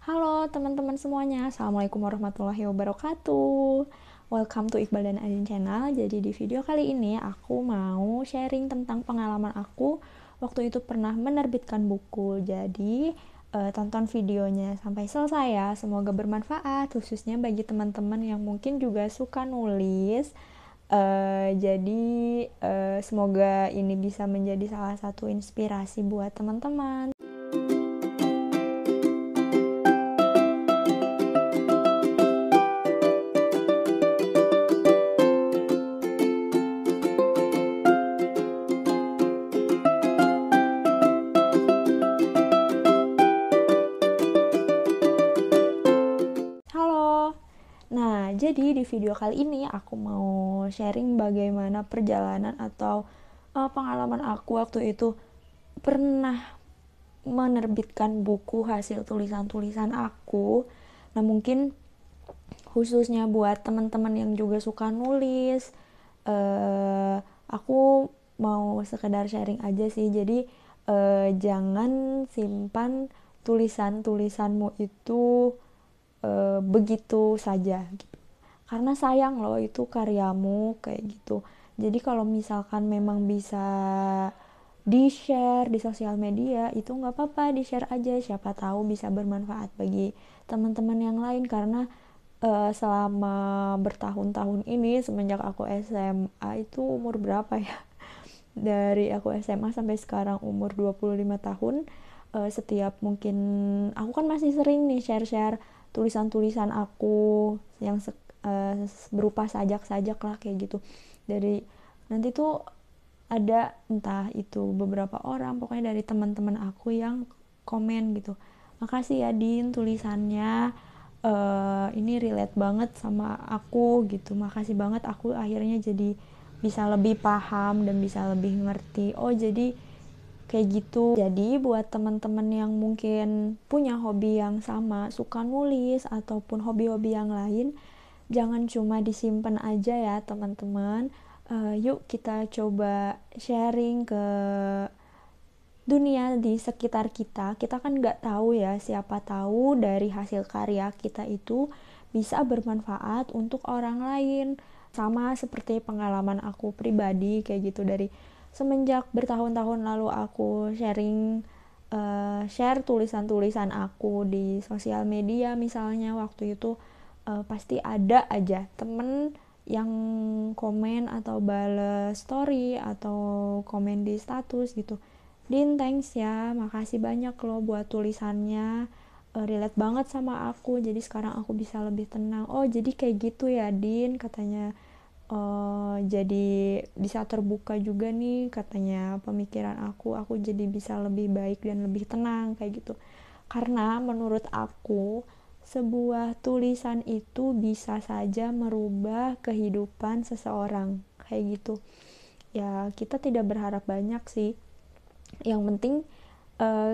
Halo teman-teman semuanya, Assalamualaikum warahmatullahi wabarakatuh. Welcome to Iqbal dan Adin Channel. Jadi di video kali ini aku mau sharing tentang pengalaman aku waktu itu pernah menerbitkan buku. Jadi tonton videonya sampai selesai ya, semoga bermanfaat khususnya bagi teman-teman yang mungkin juga suka nulis. Jadi semoga ini bisa menjadi salah satu inspirasi buat teman-teman. Halo. Nah, jadi di video kali ini aku mau sharing bagaimana perjalanan atau pengalaman aku waktu itu pernah menerbitkan buku hasil tulisan-tulisan aku. Nah, mungkin khususnya buat teman-teman yang juga suka nulis, aku mau sekedar sharing aja sih. Jadi jangan simpan tulisan-tulisanmu itu begitu saja gitu. Karena sayang loh itu karyamu kayak gitu. Jadi kalau misalkan memang bisa di-share di sosial media itu nggak apa-apa, di-share aja, siapa tahu bisa bermanfaat bagi teman-teman yang lain. Karena selama bertahun-tahun ini semenjak aku SMA itu umur berapa ya? Dari aku SMA sampai sekarang umur 25 tahun, setiap mungkin aku kan masih sering nih share-share tulisan-tulisan aku yang berupa sajak-sajak lah kayak gitu. Dari nanti tuh ada entah itu beberapa orang, pokoknya dari teman-teman aku yang komen gitu, makasih ya Din tulisannya, ini relate banget sama aku gitu, makasih banget, aku akhirnya jadi bisa lebih paham dan bisa lebih ngerti, oh jadi kayak gitu. Jadi buat teman-teman yang mungkin punya hobi yang sama, suka nulis ataupun hobi-hobi yang lain, jangan cuma disimpan aja ya teman-teman. Yuk kita coba sharing ke dunia di sekitar kita. Kita kan nggak tahu ya, siapa tahu dari hasil karya kita itu bisa bermanfaat untuk orang lain. Sama seperti pengalaman aku pribadi kayak gitu, dari semenjak bertahun-tahun lalu aku share tulisan-tulisan aku di sosial media misalnya, waktu itu pasti ada aja temen yang komen atau bales story atau komen di status gitu, Din thanks ya, makasih banyak loh buat tulisannya, relate banget sama aku, jadi sekarang aku bisa lebih tenang. Oh jadi kayak gitu ya Din, katanya. Jadi bisa terbuka juga nih katanya pemikiran aku jadi bisa lebih baik dan lebih tenang kayak gitu. Karena menurut aku sebuah tulisan itu bisa saja merubah kehidupan seseorang kayak gitu. Ya kita tidak berharap banyak sih, yang penting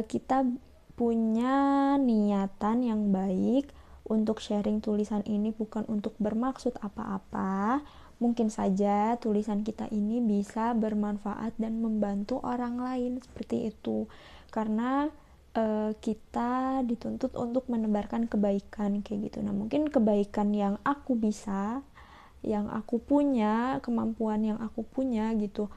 kita punya niatan yang baik untuk sharing tulisan ini, bukan untuk bermaksud apa-apa. Mungkin saja tulisan kita ini bisa bermanfaat dan membantu orang lain, seperti itu. Karena kita dituntut untuk menebarkan kebaikan kayak gitu. Nah mungkin kebaikan yang aku bisa, yang aku punya, kemampuan yang aku punya gitu,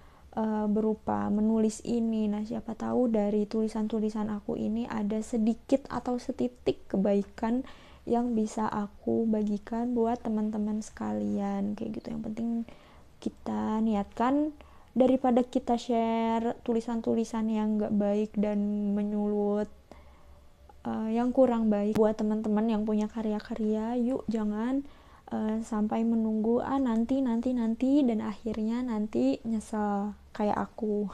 berupa menulis ini. Nah siapa tahu dari tulisan-tulisan aku ini ada sedikit atau setitik kebaikan yang bisa aku bagikan buat teman-teman sekalian kayak gitu. Yang penting kita niatkan, daripada kita share tulisan-tulisan yang gak baik dan menyulut yang kurang baik buat teman-teman yang punya karya-karya. Yuk jangan sampai menunggu nanti dan akhirnya nanti nyesel kayak aku.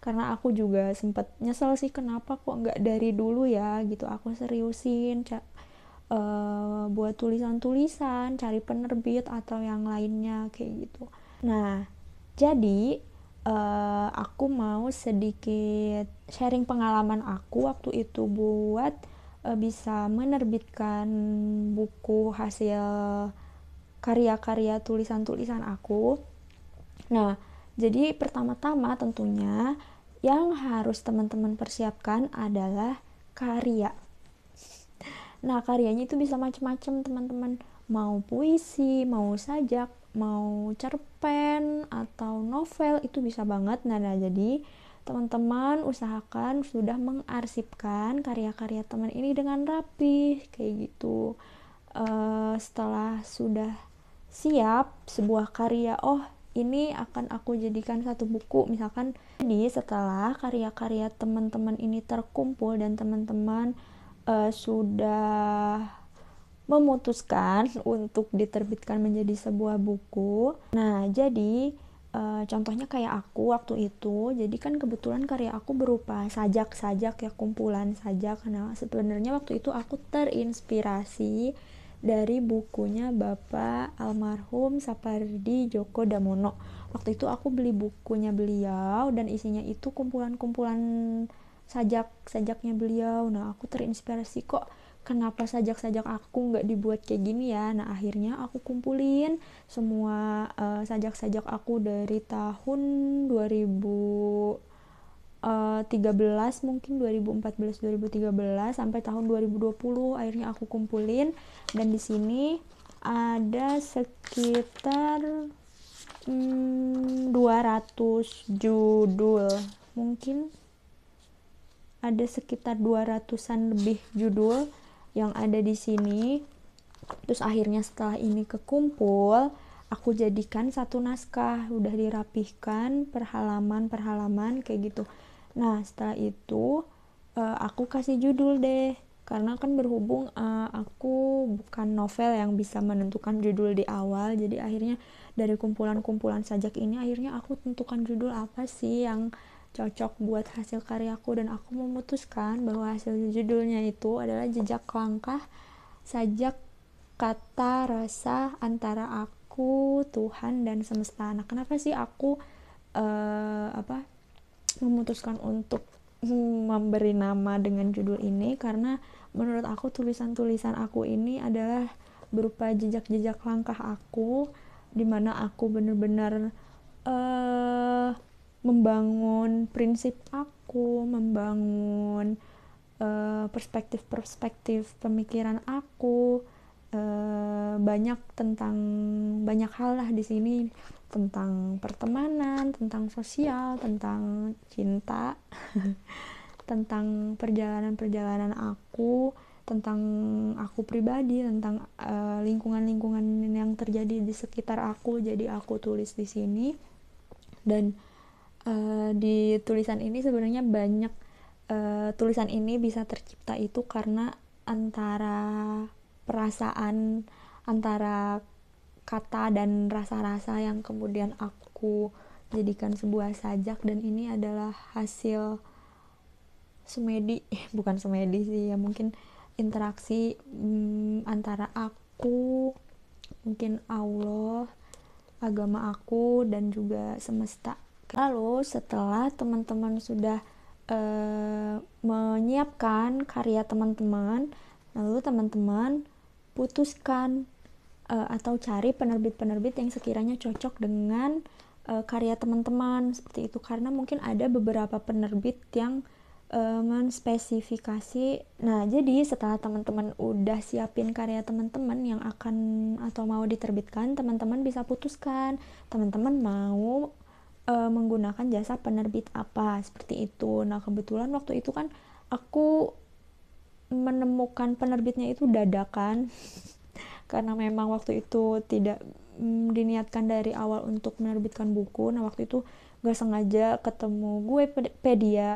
Karena aku juga sempet nyesel sih, kenapa kok nggak dari dulu ya gitu aku seriusin buat tulisan-tulisan, cari penerbit atau yang lainnya kayak gitu. Nah jadi aku mau sedikit sharing pengalaman aku waktu itu buat bisa menerbitkan buku hasil karya-karya tulisan-tulisan aku. Nah, jadi pertama-tama tentunya yang harus teman-teman persiapkan adalah karya. Nah, karyanya itu bisa macam-macam teman-teman, mau puisi, mau sajak, mau cerpen atau novel, itu bisa banget. Nah, jadi teman-teman usahakan sudah mengarsipkan karya-karya teman ini dengan rapi kayak gitu. Setelah sudah siap sebuah karya, oh ini akan aku jadikan satu buku misalkan. Jadi setelah karya-karya teman-teman ini terkumpul dan teman-teman sudah memutuskan untuk diterbitkan menjadi sebuah buku. Nah, jadi contohnya kayak aku waktu itu, jadi kan kebetulan karya aku berupa sajak-sajak ya, kumpulan sajak. Nah, sebenarnya waktu itu aku terinspirasi dari bukunya Bapak almarhum Sapardi Djoko Damono. Waktu itu aku beli bukunya beliau dan isinya itu kumpulan-kumpulan sajak-sajaknya beliau. Nah, aku terinspirasi, kok kenapa sajak-sajak aku nggak dibuat kayak gini ya. Nah, akhirnya aku kumpulin semua sajak-sajak aku dari tahun 2013, mungkin 2014 2013 sampai tahun 2020 akhirnya aku kumpulin. Dan di sini ada sekitar 200 judul, mungkin ada sekitar 200-an lebih judul yang ada di sini. Terus akhirnya setelah ini kekumpul, aku jadikan satu naskah, udah dirapihkan per halaman kayak gitu. Nah, setelah itu aku kasih judul deh, karena kan berhubung aku bukan novel yang bisa menentukan judul di awal, jadi akhirnya dari kumpulan-kumpulan sajak ini akhirnya aku tentukan judul apa sih yang cocok buat hasil karyaku, dan aku memutuskan bahwa hasil judulnya itu adalah Jejak Langkah Sajak Kata Rasa Antara Aku, Tuhan, dan Semesta. Nah, kenapa sih aku memutuskan untuk memberi nama dengan judul ini? Karena menurut aku tulisan-tulisan aku ini adalah berupa jejak-jejak langkah aku, dimana aku benar-benar membangun prinsip aku, membangun perspektif-perspektif pemikiran aku, banyak hal lah di sini, tentang pertemanan, tentang sosial, tentang cinta, tentang perjalanan-perjalanan aku, tentang aku pribadi, tentang lingkungan-lingkungan yang terjadi di sekitar aku. Jadi aku tulis di sini. Dan di tulisan ini sebenarnya banyak, tulisan ini bisa tercipta itu karena antara perasaan, antara kata dan rasa-rasa yang kemudian aku jadikan sebuah sajak. Dan ini adalah hasil semedi, bukan semedi sih ya, mungkin interaksi antara aku, mungkin Allah, agama aku, dan juga semesta. Lalu setelah teman-teman sudah menyiapkan karya teman-teman, lalu teman-teman putuskan atau cari penerbit-penerbit yang sekiranya cocok dengan karya teman-teman, seperti itu. Karena mungkin ada beberapa penerbit yang menspesifikasi. Nah, jadi setelah teman-teman udah siapin karya teman-teman yang akan atau mau diterbitkan, teman-teman bisa putuskan teman-teman mau menggunakan jasa penerbit apa, seperti itu. Nah, kebetulan waktu itu kan aku menemukan penerbitnya itu dadakan karena memang waktu itu tidak diniatkan dari awal untuk menerbitkan buku. Nah, waktu itu gak sengaja ketemu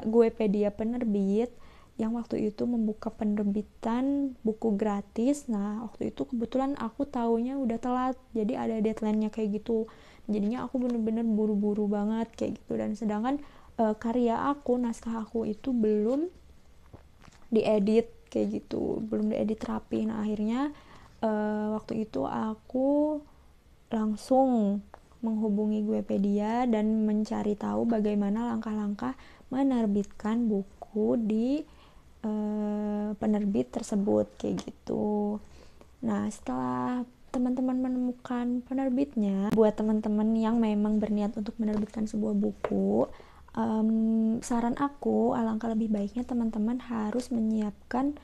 Guepedia penerbit yang waktu itu membuka penerbitan buku gratis. Nah, waktu itu kebetulan aku taunya udah telat, jadi ada deadline-nya kayak gitu. Jadinya aku bener-bener buru-buru banget kayak gitu. Dan sedangkan karya aku, naskah aku itu belum diedit kayak gitu, belum diedit rapi. Nah, akhirnya waktu itu aku langsung menghubungi Guepedia dan mencari tahu bagaimana langkah-langkah menerbitkan buku di penerbit tersebut kayak gitu. Nah, setelah teman-teman menemukan penerbitnya, buat teman-teman yang memang berniat untuk menerbitkan sebuah buku, saran aku alangkah lebih baiknya teman-teman harus menyiapkan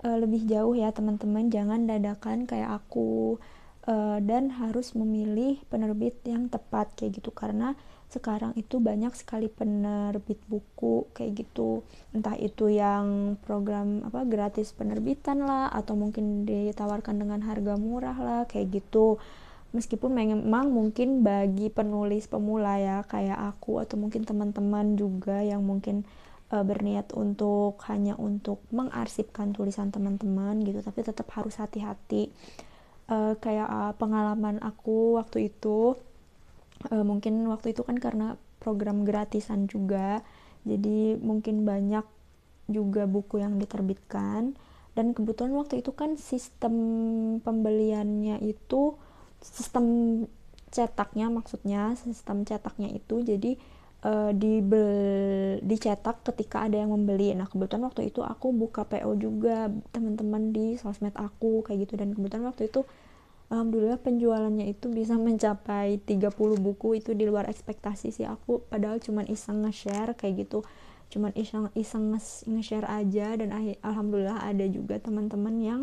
lebih jauh ya teman-teman, jangan dadakan kayak aku, dan harus memilih penerbit yang tepat kayak gitu, karena sekarang itu banyak sekali penerbit buku kayak gitu, entah itu yang program gratis penerbitan lah, atau mungkin ditawarkan dengan harga murah lah kayak gitu. Meskipun memang mungkin bagi penulis pemula ya kayak aku, atau mungkin teman-teman juga yang mungkin berniat untuk hanya untuk mengarsipkan tulisan teman-teman gitu, tapi tetap harus hati-hati. Kayak pengalaman aku waktu itu, mungkin waktu itu kan karena program gratisan juga, jadi mungkin banyak juga buku yang diterbitkan, dan kebetulan waktu itu kan sistem pembeliannya itu sistem cetaknya, maksudnya sistem cetaknya itu jadi dicetak ketika ada yang membeli. Nah kebetulan waktu itu aku buka PO juga teman-teman di sosmed aku kayak gitu, dan kebetulan waktu itu alhamdulillah penjualannya itu bisa mencapai 30 buku. Itu di luar ekspektasi sih aku, padahal cuman iseng nge-share kayak gitu, cuman iseng nge-share aja, dan alhamdulillah ada juga teman-teman yang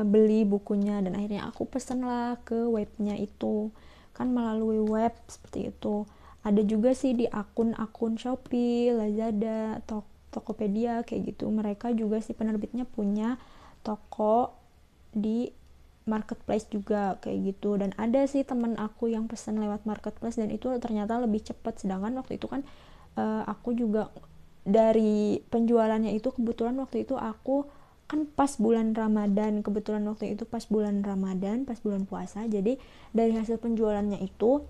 beli bukunya, dan akhirnya aku pesen lah ke webnya itu kan, melalui web seperti itu. Ada juga sih di akun-akun Shopee, Lazada, Tokopedia kayak gitu, mereka juga sih penerbitnya punya toko di marketplace juga kayak gitu. Dan ada sih temen aku yang pesen lewat marketplace, dan itu ternyata lebih cepat. Sedangkan waktu itu kan aku juga dari penjualannya itu, kebetulan waktu itu aku kan pas bulan Ramadan, kebetulan waktu itu pas bulan Ramadan, pas bulan puasa. Jadi dari hasil penjualannya itu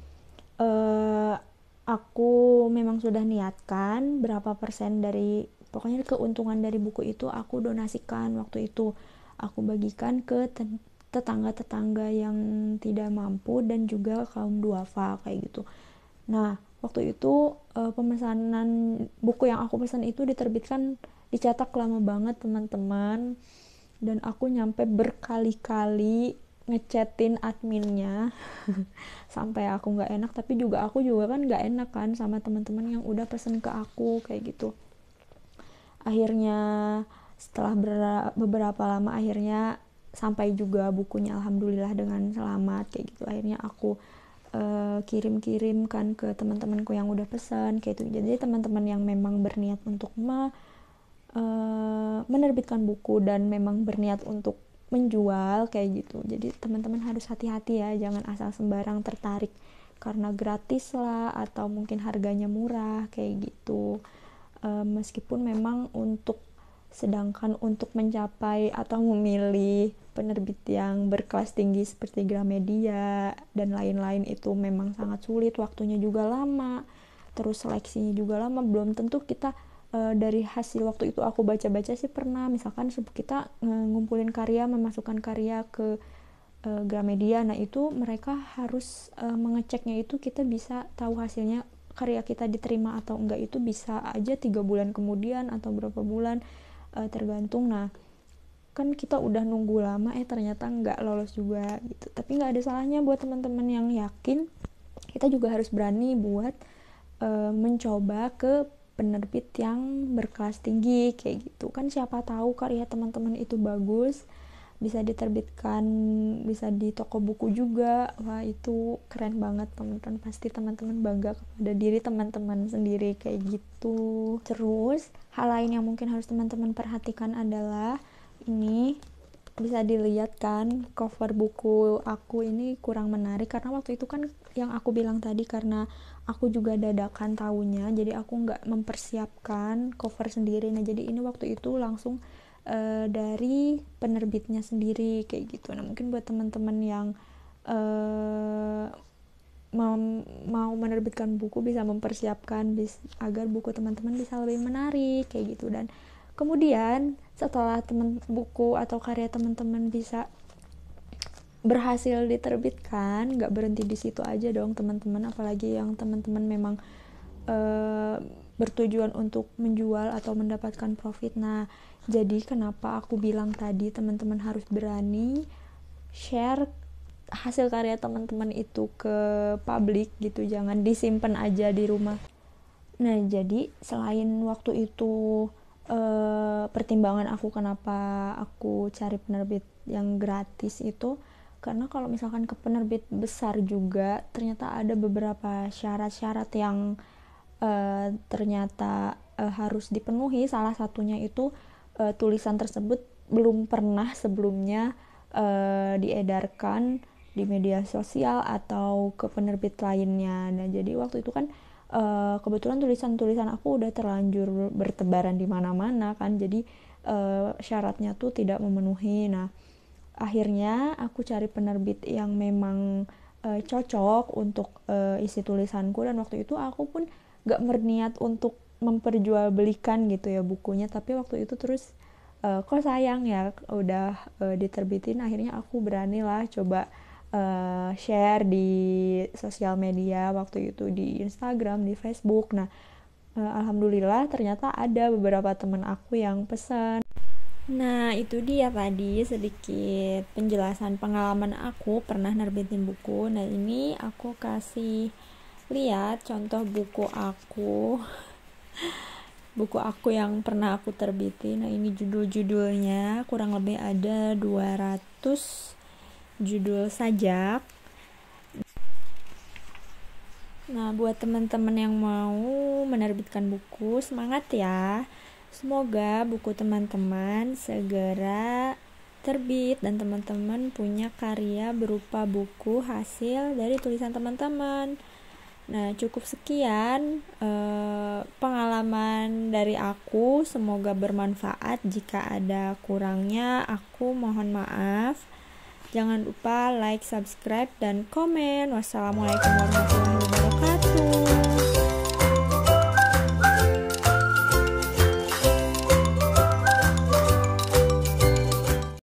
aku memang sudah niatkan berapa persen dari, pokoknya keuntungan dari buku itu aku donasikan. Waktu itu aku bagikan ke tetangga-tetangga yang tidak mampu dan juga kaum duafa kayak gitu. Nah waktu itu pemesanan buku yang aku pesan itu diterbitkan, dicetak lama banget teman-teman, dan aku nyampe berkali-kali ngechatin adminnya sampai aku nggak enak. Tapi aku juga kan nggak enak kan sama teman-teman yang udah pesen ke aku kayak gitu. Akhirnya setelah beberapa lama akhirnya sampai juga bukunya alhamdulillah dengan selamat kayak gitu. Akhirnya aku kirim-kirimkan ke teman-temanku yang udah pesan kayak itu. Jadi teman-teman yang memang berniat untuk menerbitkan buku dan memang berniat untuk menjual kayak gitu, jadi teman-teman harus hati-hati ya, jangan asal sembarang tertarik karena gratis lah atau mungkin harganya murah kayak gitu. Meskipun memang sedangkan untuk mencapai atau memilih penerbit yang berkelas tinggi seperti Gramedia dan lain-lain itu memang sangat sulit, waktunya juga lama, terus seleksinya juga lama. Belum tentu kita dari hasil waktu itu aku baca-baca sih pernah, misalkan kita ngumpulin karya, memasukkan karya ke Gramedia, nah itu mereka harus mengeceknya itu, kita bisa tahu hasilnya karya kita diterima atau enggak itu bisa aja 3 bulan kemudian atau berapa bulan, tergantung. Nah kan kita udah nunggu lama ternyata nggak lolos juga gitu. Tapi nggak ada salahnya buat teman-teman yang yakin, kita juga harus berani buat mencoba ke penerbit yang berkelas tinggi kayak gitu kan. Siapa tahu karya teman-teman itu bagus, bisa diterbitkan, bisa di toko buku juga. Wah itu keren banget teman-teman, pasti teman-teman bangga kepada diri teman-teman sendiri kayak gitu. Terus hal lain yang mungkin harus teman-teman perhatikan adalah ini, bisa dilihat kan cover buku aku ini kurang menarik, karena waktu itu kan yang aku bilang tadi, karena aku juga dadakan tahunya, jadi aku nggak mempersiapkan cover sendiri. Nah jadi ini waktu itu langsung dari penerbitnya sendiri kayak gitu. Nah mungkin buat teman-teman yang mau menerbitkan buku bisa mempersiapkan agar buku teman-teman bisa lebih menarik kayak gitu. Dan kemudian setelah buku atau karya teman-teman bisa berhasil diterbitkan, nggak berhenti di situ aja dong teman-teman, apalagi yang teman-teman memang bertujuan untuk menjual atau mendapatkan profit. Nah jadi kenapa aku bilang tadi teman-teman harus berani share hasil karya teman-teman itu ke publik gitu, jangan disimpan aja di rumah. Nah jadi selain waktu itu pertimbangan aku kenapa aku cari penerbit yang gratis itu karena kalau misalkan ke penerbit besar juga ternyata ada beberapa syarat-syarat yang ternyata harus dipenuhi. Salah satunya itu tulisan tersebut belum pernah sebelumnya diedarkan di media sosial atau ke penerbit lainnya. Nah, jadi waktu itu kan kebetulan tulisan-tulisan aku udah terlanjur bertebaran di mana-mana kan, jadi syaratnya tuh tidak memenuhi. Nah, akhirnya aku cari penerbit yang memang cocok untuk isi tulisanku, dan waktu itu aku pun gak berniat untuk memperjualbelikan gitu ya bukunya, tapi waktu itu terus kok sayang ya udah diterbitin, akhirnya aku berani lah coba share di sosial media waktu itu, di Instagram, di Facebook. Nah, alhamdulillah ternyata ada beberapa teman aku yang pesan. Nah, itu dia tadi sedikit penjelasan pengalaman aku pernah nerbitin buku. Nah, ini aku kasih lihat contoh buku aku. Buku aku yang pernah aku terbitin. Nah, ini judul-judulnya, kurang lebih ada 200 judul sajak. Nah, buat teman-teman yang mau menerbitkan buku, semangat ya. Semoga buku teman-teman segera terbit dan teman-teman punya karya berupa buku hasil dari tulisan teman-teman. Nah, cukup sekian pengalaman dari aku. Semoga bermanfaat. Jika ada kurangnya, aku mohon maaf. Jangan lupa like, subscribe, dan komen. Wassalamualaikum warahmatullahi wabarakatuh.